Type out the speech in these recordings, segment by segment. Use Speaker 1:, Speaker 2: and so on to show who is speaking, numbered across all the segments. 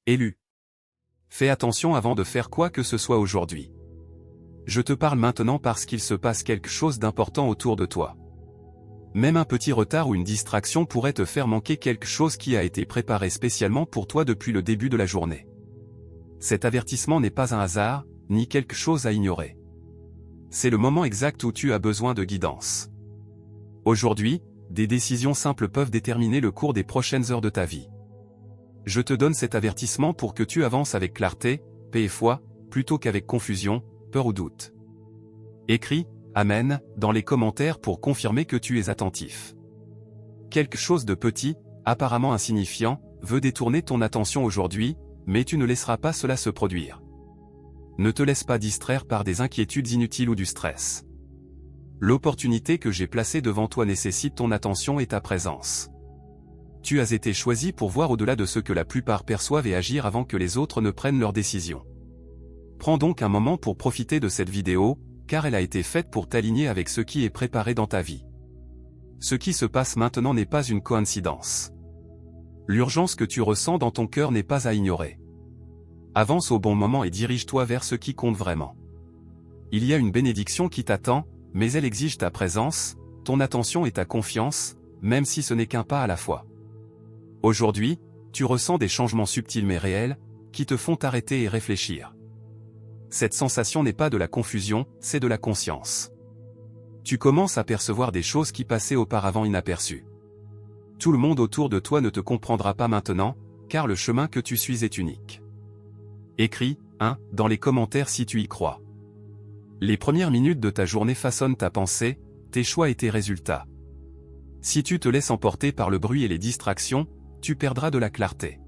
Speaker 1: Élu. Fais attention avant de faire quoi que ce soit aujourd'hui. Je te parle maintenant parce qu'il se passe quelque chose d'important autour de toi. Même un petit retard ou une distraction pourrait te faire manquer quelque chose qui a été préparé spécialement pour toi depuis le début de la journée. Cet avertissement n'est pas un hasard, ni quelque chose à ignorer. C'est le moment exact où tu as besoin de guidance. Aujourd'hui, des décisions simples peuvent déterminer le cours des prochaines heures de ta vie. Je te donne cet avertissement pour que tu avances avec clarté, paix et foi, plutôt qu'avec confusion, peur ou doute. Écris « Amen » dans les commentaires pour confirmer que tu es attentif. Quelque chose de petit, apparemment insignifiant, veut détourner ton attention aujourd'hui, mais tu ne laisseras pas cela se produire. Ne te laisse pas distraire par des inquiétudes inutiles ou du stress. L'opportunité que j'ai placée devant toi nécessite ton attention et ta présence. Tu as été choisi pour voir au-delà de ce que la plupart perçoivent et agir avant que les autres ne prennent leurs décisions. Prends donc un moment pour profiter de cette vidéo, car elle a été faite pour t'aligner avec ce qui est préparé dans ta vie. Ce qui se passe maintenant n'est pas une coïncidence. L'urgence que tu ressens dans ton cœur n'est pas à ignorer. Avance au bon moment et dirige-toi vers ce qui compte vraiment. Il y a une bénédiction qui t'attend, mais elle exige ta présence, ton attention et ta confiance, même si ce n'est qu'un pas à la fois. Aujourd'hui, tu ressens des changements subtils mais réels, qui te font t'arrêter et réfléchir. Cette sensation n'est pas de la confusion, c'est de la conscience. Tu commences à percevoir des choses qui passaient auparavant inaperçues. Tout le monde autour de toi ne te comprendra pas maintenant, car le chemin que tu suis est unique. Écris « 1 » dans les commentaires si tu y crois. Les premières minutes de ta journée façonnent ta pensée, tes choix et tes résultats. Si tu te laisses emporter par le bruit et les distractions, tu perdras de la clarté.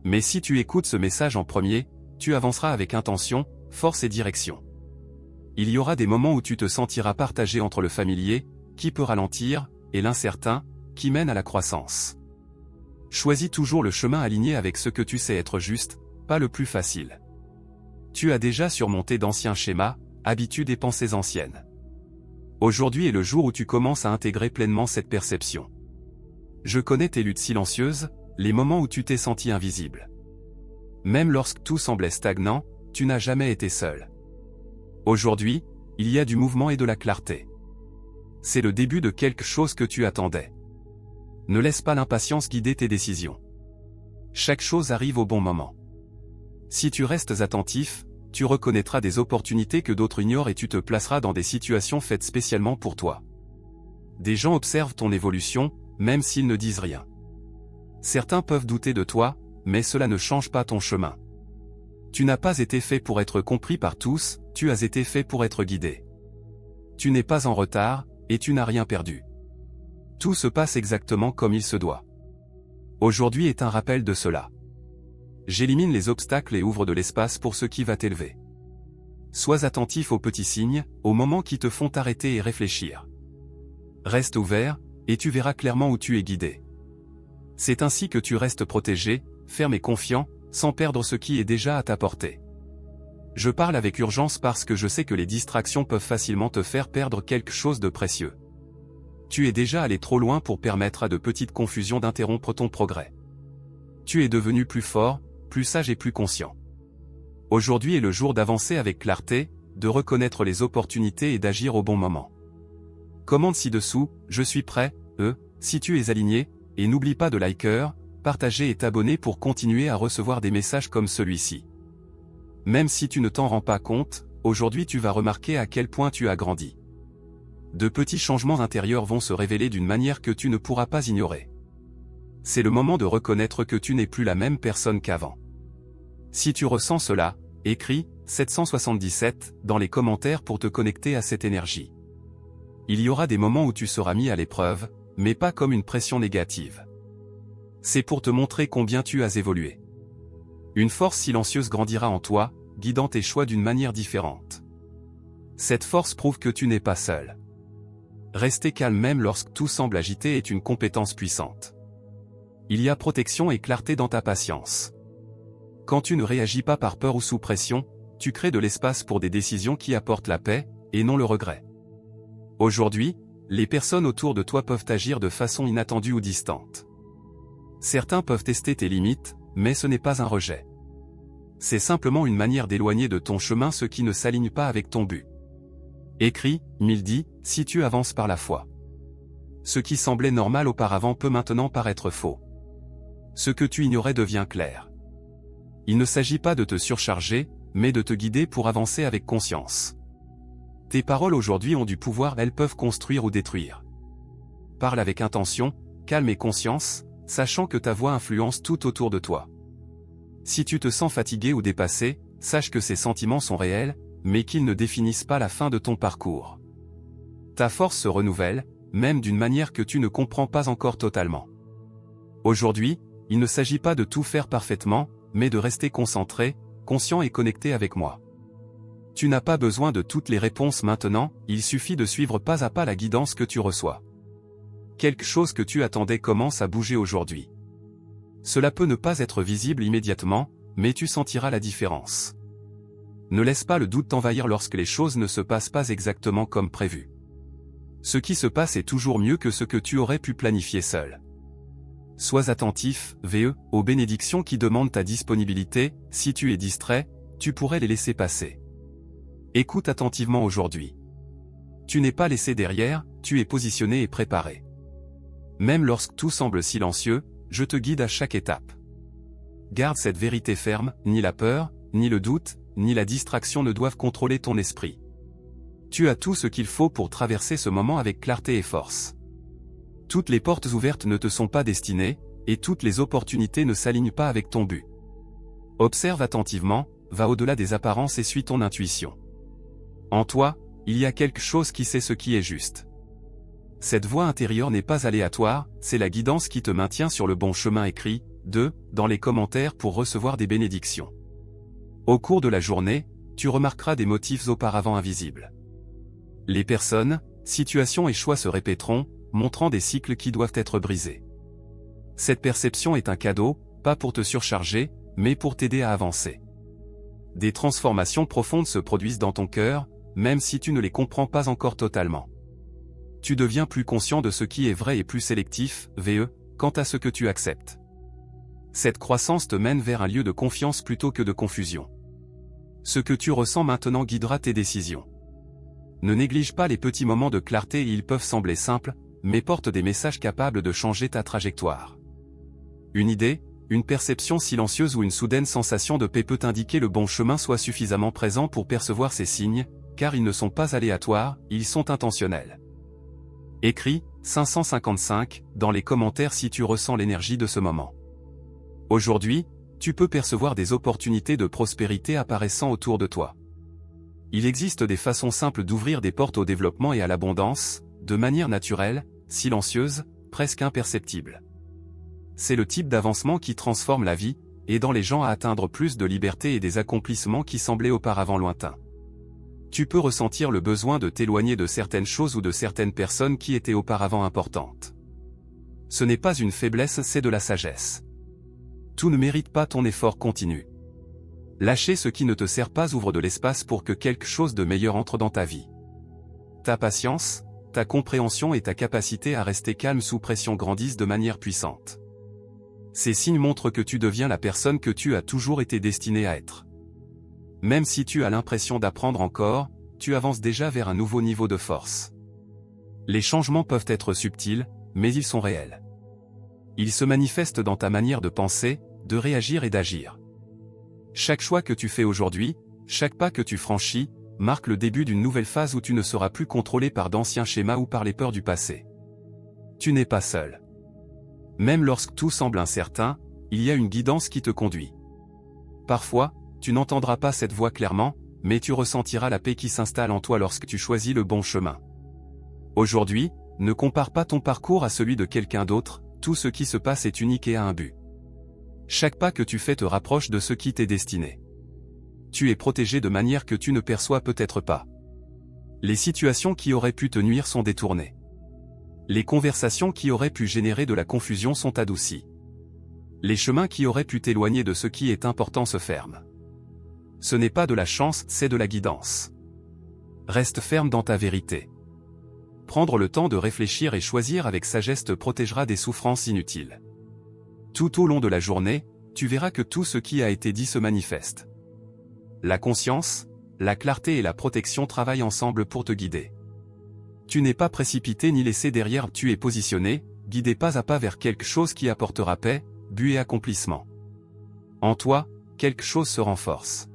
Speaker 1: Mais si tu écoutes ce message en premier, tu avanceras avec intention, force et direction. Il y aura des moments où tu te sentiras partagé entre le familier, qui peut ralentir, et l'incertain, qui mène à la croissance. Choisis toujours le chemin aligné avec ce que tu sais être juste, pas le plus facile. Tu as déjà surmonté d'anciens schémas, habitudes et pensées anciennes. Aujourd'hui est le jour où tu commences à intégrer pleinement cette perception. Je connais tes luttes silencieuses, les moments où tu t'es senti invisible. Même lorsque tout semblait stagnant, tu n'as jamais été seul. Aujourd'hui, il y a du mouvement et de la clarté. C'est le début de quelque chose que tu attendais. Ne laisse pas l'impatience guider tes décisions. Chaque chose arrive au bon moment. Si tu restes attentif, tu reconnaîtras des opportunités que d'autres ignorent et tu te placeras dans des situations faites spécialement pour toi. Des gens observent ton évolution, même s'ils ne disent rien. Certains peuvent douter de toi, mais cela ne change pas ton chemin. Tu n'as pas été fait pour être compris par tous, tu as été fait pour être guidé. Tu n'es pas en retard, et tu n'as rien perdu. Tout se passe exactement comme il se doit. Aujourd'hui est un rappel de cela. J'élimine les obstacles et ouvre de l'espace pour ce qui va t'élever. Sois attentif aux petits signes, aux moments qui te font t'arrêter et réfléchir. Reste ouvert, et tu verras clairement où tu es guidé. C'est ainsi que tu restes protégé, ferme et confiant, sans perdre ce qui est déjà à ta portée. Je parle avec urgence parce que je sais que les distractions peuvent facilement te faire perdre quelque chose de précieux. Tu es déjà allé trop loin pour permettre à de petites confusions d'interrompre ton progrès. Tu es devenu plus fort, plus sage et plus conscient. Aujourd'hui est le jour d'avancer avec clarté, de reconnaître les opportunités et d'agir au bon moment. Commente ci-dessous, je suis prêt, si tu es aligné, et n'oublie pas de liker, partager et t'abonner pour continuer à recevoir des messages comme celui-ci. Même si tu ne t'en rends pas compte, aujourd'hui tu vas remarquer à quel point tu as grandi. De petits changements intérieurs vont se révéler d'une manière que tu ne pourras pas ignorer. C'est le moment de reconnaître que tu n'es plus la même personne qu'avant. Si tu ressens cela, écris 777 dans les commentaires pour te connecter à cette énergie. Il y aura des moments où tu seras mis à l'épreuve, mais pas comme une pression négative. C'est pour te montrer combien tu as évolué. Une force silencieuse grandira en toi, guidant tes choix d'une manière différente. Cette force prouve que tu n'es pas seul. Rester calme même lorsque tout semble agité est une compétence puissante. Il y a protection et clarté dans ta patience. Quand tu ne réagis pas par peur ou sous pression, tu crées de l'espace pour des décisions qui apportent la paix, et non le regret. Aujourd'hui, les personnes autour de toi peuvent agir de façon inattendue ou distante. Certains peuvent tester tes limites, mais ce n'est pas un rejet. C'est simplement une manière d'éloigner de ton chemin ce qui ne s'aligne pas avec ton but. Écrit, Mildy, si tu avances par la foi. Ce qui semblait normal auparavant peut maintenant paraître faux. Ce que tu ignorais devient clair. Il ne s'agit pas de te surcharger, mais de te guider pour avancer avec conscience. Tes paroles aujourd'hui ont du pouvoir, elles peuvent construire ou détruire. Parle avec intention, calme et conscience, sachant que ta voix influence tout autour de toi. Si tu te sens fatigué ou dépassé, sache que ces sentiments sont réels, mais qu'ils ne définissent pas la fin de ton parcours. Ta force se renouvelle, même d'une manière que tu ne comprends pas encore totalement. Aujourd'hui, il ne s'agit pas de tout faire parfaitement, mais de rester concentré, conscient et connecté avec moi. Tu n'as pas besoin de toutes les réponses maintenant, il suffit de suivre pas à pas la guidance que tu reçois. Quelque chose que tu attendais commence à bouger aujourd'hui. Cela peut ne pas être visible immédiatement, mais tu sentiras la différence. Ne laisse pas le doute t'envahir lorsque les choses ne se passent pas exactement comme prévu. Ce qui se passe est toujours mieux que ce que tu aurais pu planifier seul. Sois attentif, VE, aux bénédictions qui demandent ta disponibilité, si tu es distrait, tu pourrais les laisser passer. Écoute attentivement aujourd'hui. Tu n'es pas laissé derrière, tu es positionné et préparé. Même lorsque tout semble silencieux, je te guide à chaque étape. Garde cette vérité ferme, ni la peur, ni le doute, ni la distraction ne doivent contrôler ton esprit. Tu as tout ce qu'il faut pour traverser ce moment avec clarté et force. Toutes les portes ouvertes ne te sont pas destinées, et toutes les opportunités ne s'alignent pas avec ton but. Observe attentivement, va au-delà des apparences et suis ton intuition. En toi, il y a quelque chose qui sait ce qui est juste. Cette voix intérieure n'est pas aléatoire, c'est la guidance qui te maintient sur le bon chemin. Écrit, 2, dans les commentaires pour recevoir des bénédictions. Au cours de la journée, tu remarqueras des motifs auparavant invisibles. Les personnes, situations et choix se répéteront, montrant des cycles qui doivent être brisés. Cette perception est un cadeau, pas pour te surcharger, mais pour t'aider à avancer. Des transformations profondes se produisent dans ton cœur, même si tu ne les comprends pas encore totalement. Tu deviens plus conscient de ce qui est vrai et plus sélectif, VE, quant à ce que tu acceptes. Cette croissance te mène vers un lieu de confiance plutôt que de confusion. Ce que tu ressens maintenant guidera tes décisions. Ne néglige pas les petits moments de clarté, ils peuvent sembler simples, mais portent des messages capables de changer ta trajectoire. Une idée, une perception silencieuse ou une soudaine sensation de paix peut indiquer le bon chemin. Sois suffisamment présent pour percevoir ces signes, car ils ne sont pas aléatoires, ils sont intentionnels. Écris, 555, dans les commentaires si tu ressens l'énergie de ce moment. Aujourd'hui, tu peux percevoir des opportunités de prospérité apparaissant autour de toi. Il existe des façons simples d'ouvrir des portes au développement et à l'abondance, de manière naturelle, silencieuse, presque imperceptible. C'est le type d'avancement qui transforme la vie, aidant les gens à atteindre plus de liberté et des accomplissements qui semblaient auparavant lointains. Tu peux ressentir le besoin de t'éloigner de certaines choses ou de certaines personnes qui étaient auparavant importantes. Ce n'est pas une faiblesse, c'est de la sagesse. Tout ne mérite pas ton effort continu. Lâcher ce qui ne te sert pas ouvre de l'espace pour que quelque chose de meilleur entre dans ta vie. Ta patience, ta compréhension et ta capacité à rester calme sous pression grandissent de manière puissante. Ces signes montrent que tu deviens la personne que tu as toujours été destiné à être. Même si tu as l'impression d'apprendre encore, tu avances déjà vers un nouveau niveau de force. Les changements peuvent être subtils, mais ils sont réels. Ils se manifestent dans ta manière de penser, de réagir et d'agir. Chaque choix que tu fais aujourd'hui, chaque pas que tu franchis, marque le début d'une nouvelle phase où tu ne seras plus contrôlé par d'anciens schémas ou par les peurs du passé. Tu n'es pas seul. Même lorsque tout semble incertain, il y a une guidance qui te conduit. Parfois, tu n'entendras pas cette voix clairement, mais tu ressentiras la paix qui s'installe en toi lorsque tu choisis le bon chemin. Aujourd'hui, ne compare pas ton parcours à celui de quelqu'un d'autre, tout ce qui se passe est unique et a un but. Chaque pas que tu fais te rapproche de ce qui t'est destiné. Tu es protégé de manière que tu ne perçois peut-être pas. Les situations qui auraient pu te nuire sont détournées. Les conversations qui auraient pu générer de la confusion sont adoucies. Les chemins qui auraient pu t'éloigner de ce qui est important se ferment. Ce n'est pas de la chance, c'est de la guidance. Reste ferme dans ta vérité. Prendre le temps de réfléchir et choisir avec sagesse te protégera des souffrances inutiles. Tout au long de la journée, tu verras que tout ce qui a été dit se manifeste. La conscience, la clarté et la protection travaillent ensemble pour te guider. Tu n'es pas précipité ni laissé derrière, tu es positionné, guidé pas à pas vers quelque chose qui apportera paix, but et accomplissement. En toi, quelque chose se renforce.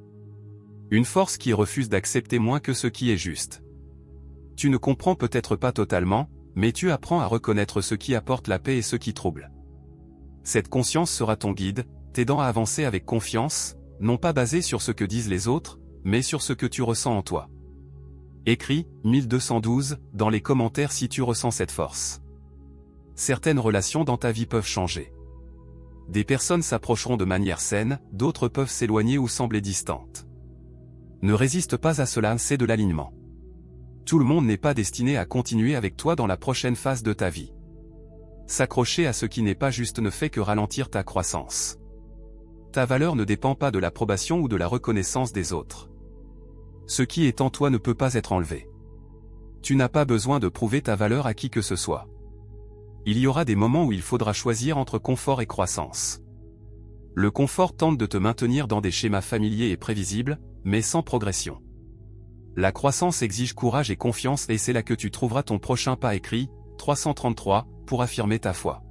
Speaker 1: Une force qui refuse d'accepter moins que ce qui est juste. Tu ne comprends peut-être pas totalement, mais tu apprends à reconnaître ce qui apporte la paix et ce qui trouble. Cette conscience sera ton guide, t'aidant à avancer avec confiance, non pas basé sur ce que disent les autres, mais sur ce que tu ressens en toi. Écris 1212 dans les commentaires si tu ressens cette force. Certaines relations dans ta vie peuvent changer. Des personnes s'approcheront de manière saine, d'autres peuvent s'éloigner ou sembler distantes. Ne résiste pas à cela, c'est de l'alignement. Tout le monde n'est pas destiné à continuer avec toi dans la prochaine phase de ta vie. S'accrocher à ce qui n'est pas juste ne fait que ralentir ta croissance. Ta valeur ne dépend pas de l'approbation ou de la reconnaissance des autres. Ce qui est en toi ne peut pas être enlevé. Tu n'as pas besoin de prouver ta valeur à qui que ce soit. Il y aura des moments où il faudra choisir entre confort et croissance. Le confort tente de te maintenir dans des schémas familiers et prévisibles, mais sans progression. La croissance exige courage et confiance et c'est là que tu trouveras ton prochain pas. Écrit 333 pour affirmer ta foi.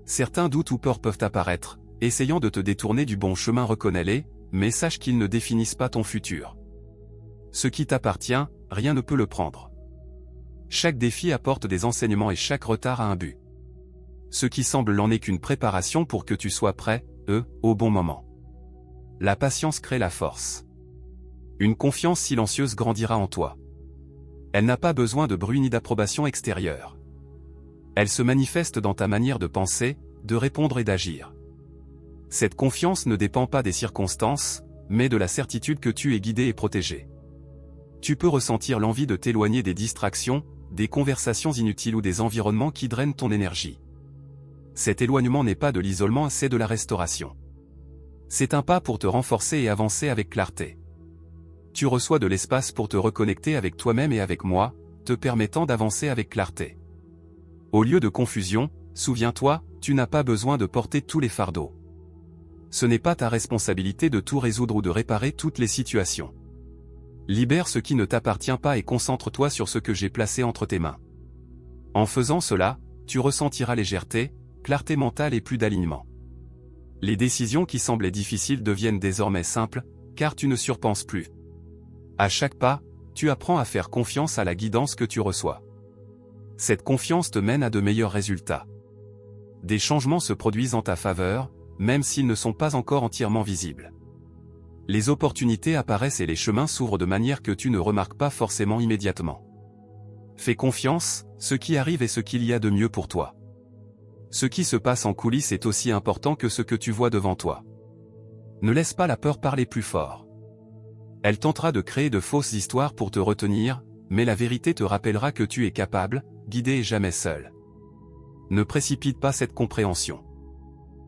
Speaker 1: Certains doutes ou peurs peuvent apparaître, essayant de te détourner du bon chemin, reconnais-les, mais sache qu'ils ne définissent pas ton futur. Ce qui t'appartient, rien ne peut le prendre. Chaque défi apporte des enseignements et chaque retard a un but. Ce qui semble n'en est qu'une préparation pour que tu sois prêt, au bon moment. La patience crée la force. Une confiance silencieuse grandira en toi. Elle n'a pas besoin de bruit ni d'approbation extérieure. Elle se manifeste dans ta manière de penser, de répondre et d'agir. Cette confiance ne dépend pas des circonstances, mais de la certitude que tu es guidé et protégé. Tu peux ressentir l'envie de t'éloigner des distractions, des conversations inutiles ou des environnements qui drainent ton énergie. Cet éloignement n'est pas de l'isolement, c'est de la restauration. C'est un pas pour te renforcer et avancer avec clarté. Tu reçois de l'espace pour te reconnecter avec toi-même et avec moi, te permettant d'avancer avec clarté. Au lieu de confusion, souviens-toi, tu n'as pas besoin de porter tous les fardeaux. Ce n'est pas ta responsabilité de tout résoudre ou de réparer toutes les situations. Libère ce qui ne t'appartient pas et concentre-toi sur ce que j'ai placé entre tes mains. En faisant cela, tu ressentiras légèreté, clarté mentale et plus d'alignement. Les décisions qui semblaient difficiles deviennent désormais simples, car tu ne surpenses plus. À chaque pas, tu apprends à faire confiance à la guidance que tu reçois. Cette confiance te mène à de meilleurs résultats. Des changements se produisent en ta faveur, même s'ils ne sont pas encore entièrement visibles. Les opportunités apparaissent et les chemins s'ouvrent de manière que tu ne remarques pas forcément immédiatement. Fais confiance, ce qui arrive est ce qu'il y a de mieux pour toi. Ce qui se passe en coulisses est aussi important que ce que tu vois devant toi. Ne laisse pas la peur parler plus fort. Elle tentera de créer de fausses histoires pour te retenir, mais la vérité te rappellera que tu es capable, guidé et jamais seul. Ne précipite pas cette compréhension.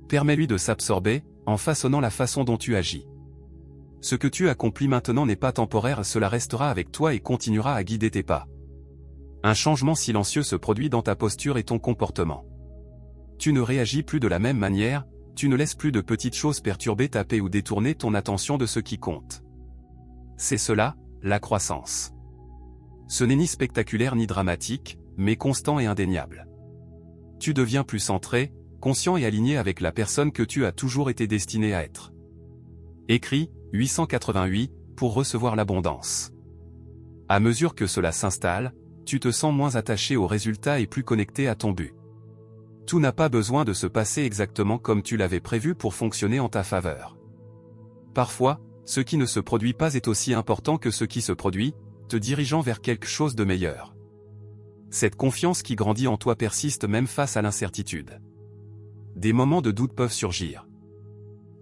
Speaker 1: Permets-lui de s'absorber, en façonnant la façon dont tu agis. Ce que tu accomplis maintenant n'est pas temporaire, cela restera avec toi et continuera à guider tes pas. Un changement silencieux se produit dans ta posture et ton comportement. Tu ne réagis plus de la même manière, tu ne laisses plus de petites choses perturber ta paix ou détourner ton attention de ce qui compte. C'est cela, la croissance. Ce n'est ni spectaculaire ni dramatique, mais constant et indéniable. Tu deviens plus centré, conscient et aligné avec la personne que tu as toujours été destiné à être. Écris 888 pour recevoir l'abondance. À mesure que cela s'installe, tu te sens moins attaché aux résultats et plus connecté à ton but. Tout n'a pas besoin de se passer exactement comme tu l'avais prévu pour fonctionner en ta faveur. Parfois, ce qui ne se produit pas est aussi important que ce qui se produit, te dirigeant vers quelque chose de meilleur. Cette confiance qui grandit en toi persiste même face à l'incertitude. Des moments de doute peuvent surgir.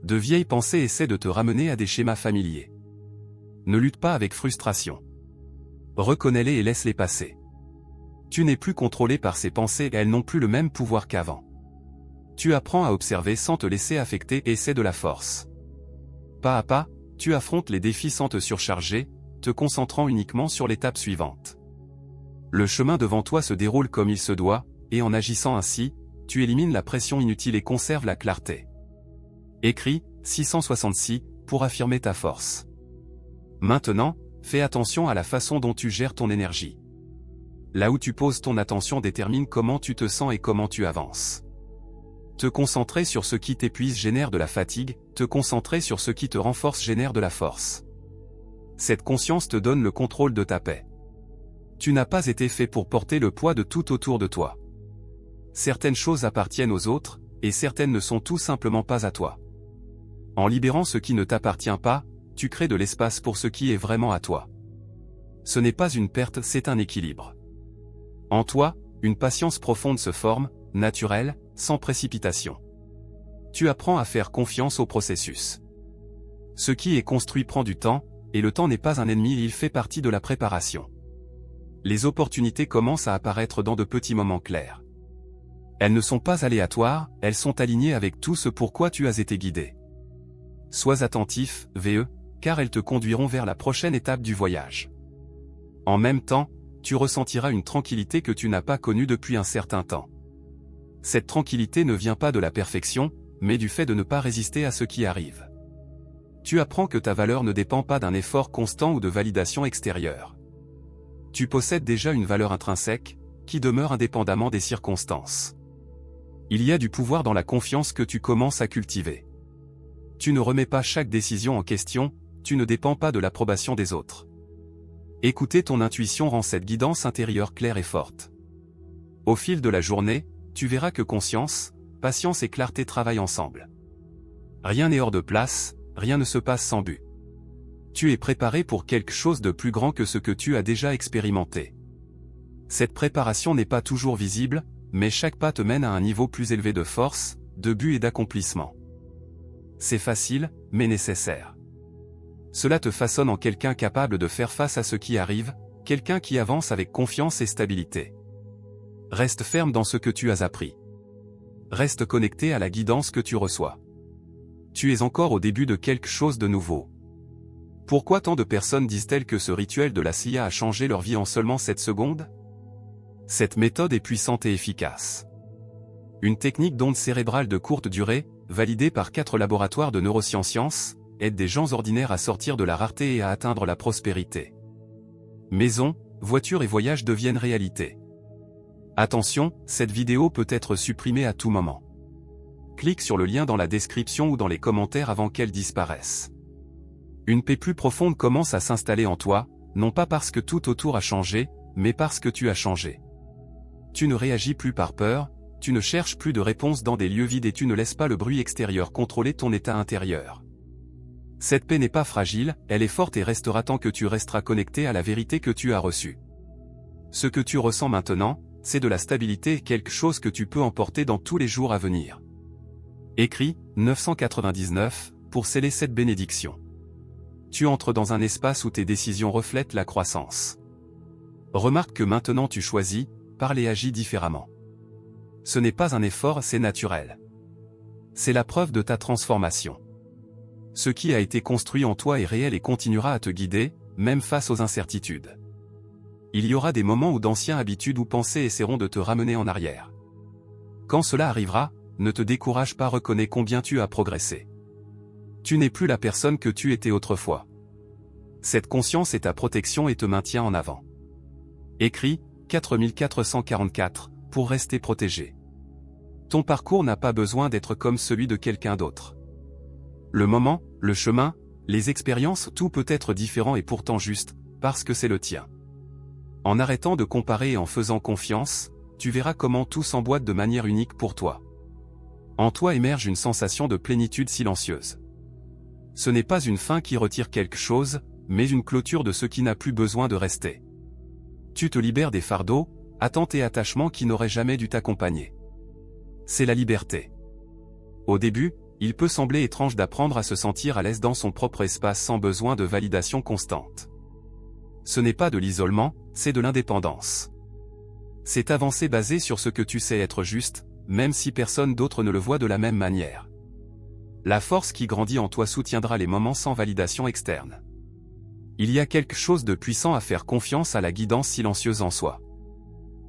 Speaker 1: De vieilles pensées essaient de te ramener à des schémas familiers. Ne lutte pas avec frustration. Reconnais-les et laisse-les passer. Tu n'es plus contrôlé par ces pensées et elles n'ont plus le même pouvoir qu'avant. Tu apprends à observer sans te laisser affecter et c'est de la force. Pas à pas, tu affrontes les défis sans te surcharger, te concentrant uniquement sur l'étape suivante. Le chemin devant toi se déroule comme il se doit, et en agissant ainsi, tu élimines la pression inutile et conserves la clarté. Écrit 666 pour affirmer ta force. Maintenant, fais attention à la façon dont tu gères ton énergie. Là où tu poses ton attention détermine comment tu te sens et comment tu avances. Te concentrer sur ce qui t'épuise génère de la fatigue, te concentrer sur ce qui te renforce génère de la force. Cette conscience te donne le contrôle de ta paix. Tu n'as pas été fait pour porter le poids de tout autour de toi. Certaines choses appartiennent aux autres, et certaines ne sont tout simplement pas à toi. En libérant ce qui ne t'appartient pas, tu crées de l'espace pour ce qui est vraiment à toi. Ce n'est pas une perte, c'est un équilibre. En toi, une patience profonde se forme, naturelle, sans précipitation. Tu apprends à faire confiance au processus. Ce qui est construit prend du temps, et le temps n'est pas un ennemi, il fait partie de la préparation. Les opportunités commencent à apparaître dans de petits moments clairs. Elles ne sont pas aléatoires, elles sont alignées avec tout ce pourquoi tu as été guidé. Sois attentif, VE, car elles te conduiront vers la prochaine étape du voyage. En même temps, tu ressentiras une tranquillité que tu n'as pas connue depuis un certain temps. Cette tranquillité ne vient pas de la perfection, mais du fait de ne pas résister à ce qui arrive. Tu apprends que ta valeur ne dépend pas d'un effort constant ou de validation extérieure. Tu possèdes déjà une valeur intrinsèque, qui demeure indépendamment des circonstances. Il y a du pouvoir dans la confiance que tu commences à cultiver. Tu ne remets pas chaque décision en question, tu ne dépends pas de l'approbation des autres. Écouter ton intuition rend cette guidance intérieure claire et forte. Au fil de la journée, tu verras que conscience, patience et clarté travaillent ensemble. Rien n'est hors de place, rien ne se passe sans but. Tu es préparé pour quelque chose de plus grand que ce que tu as déjà expérimenté. Cette préparation n'est pas toujours visible, mais chaque pas te mène à un niveau plus élevé de force, de but et d'accomplissement. C'est facile, mais nécessaire. Cela te façonne en quelqu'un capable de faire face à ce qui arrive, quelqu'un qui avance avec confiance et stabilité. Reste ferme dans ce que tu as appris. Reste connecté à la guidance que tu reçois. Tu es encore au début de quelque chose de nouveau. Pourquoi tant de personnes disent-elles que ce rituel de la CIA a changé leur vie en seulement 7 secondes? Cette méthode est puissante et efficace. Une technique d'onde cérébrale de courte durée, validée par 4 laboratoires de neurosciences, aide des gens ordinaires à sortir de la rareté et à atteindre la prospérité. Maison, voiture et voyage deviennent réalité. Attention, cette vidéo peut être supprimée à tout moment. Clique sur le lien dans la description ou dans les commentaires avant qu'elle disparaisse. Une paix plus profonde commence à s'installer en toi, non pas parce que tout autour a changé, mais parce que tu as changé. Tu ne réagis plus par peur, tu ne cherches plus de réponses dans des lieux vides et tu ne laisses pas le bruit extérieur contrôler ton état intérieur. Cette paix n'est pas fragile, elle est forte et restera tant que tu resteras connecté à la vérité que tu as reçue. Ce que tu ressens maintenant, c'est de la stabilité, quelque chose que tu peux emporter dans tous les jours à venir. Écrit 999 pour sceller cette bénédiction. Tu entres dans un espace où tes décisions reflètent la croissance. Remarque que maintenant tu choisis, parles et agis différemment. Ce n'est pas un effort, c'est naturel. C'est la preuve de ta transformation. Ce qui a été construit en toi est réel et continuera à te guider, même face aux incertitudes. Il y aura des moments où d'anciennes habitudes ou pensées essaieront de te ramener en arrière. Quand cela arrivera, ne te décourage pas, reconnais combien tu as progressé. Tu n'es plus la personne que tu étais autrefois. Cette conscience est ta protection et te maintient en avant. Écrit 4444 pour rester protégé. Ton parcours n'a pas besoin d'être comme celui de quelqu'un d'autre. Le moment, le chemin, les expériences, tout peut être différent et pourtant juste, parce que c'est le tien. En arrêtant de comparer et en faisant confiance, tu verras comment tout s'emboîte de manière unique pour toi. En toi émerge une sensation de plénitude silencieuse. Ce n'est pas une fin qui retire quelque chose, mais une clôture de ce qui n'a plus besoin de rester. Tu te libères des fardeaux, attentes et attachements qui n'auraient jamais dû t'accompagner. C'est la liberté. Au début, il peut sembler étrange d'apprendre à se sentir à l'aise dans son propre espace sans besoin de validation constante. Ce n'est pas de l'isolement, c'est de l'indépendance. C'est avancer basé sur ce que tu sais être juste, même si personne d'autre ne le voit de la même manière. La force qui grandit en toi soutiendra les moments sans validation externe. Il y a quelque chose de puissant à faire confiance à la guidance silencieuse en soi.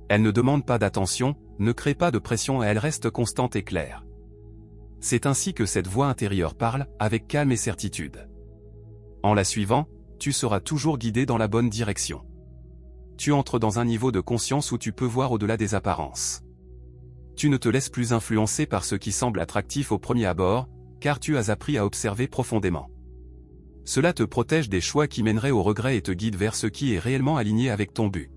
Speaker 1: Elle ne demande pas d'attention, ne crée pas de pression et elle reste constante et claire. C'est ainsi que cette voix intérieure parle, avec calme et certitude. En la suivant, tu seras toujours guidé dans la bonne direction. Tu entres dans un niveau de conscience où tu peux voir au-delà des apparences. Tu ne te laisses plus influencer par ce qui semble attractif au premier abord, car tu as appris à observer profondément. Cela te protège des choix qui mèneraient au regret et te guide vers ce qui est réellement aligné avec ton but.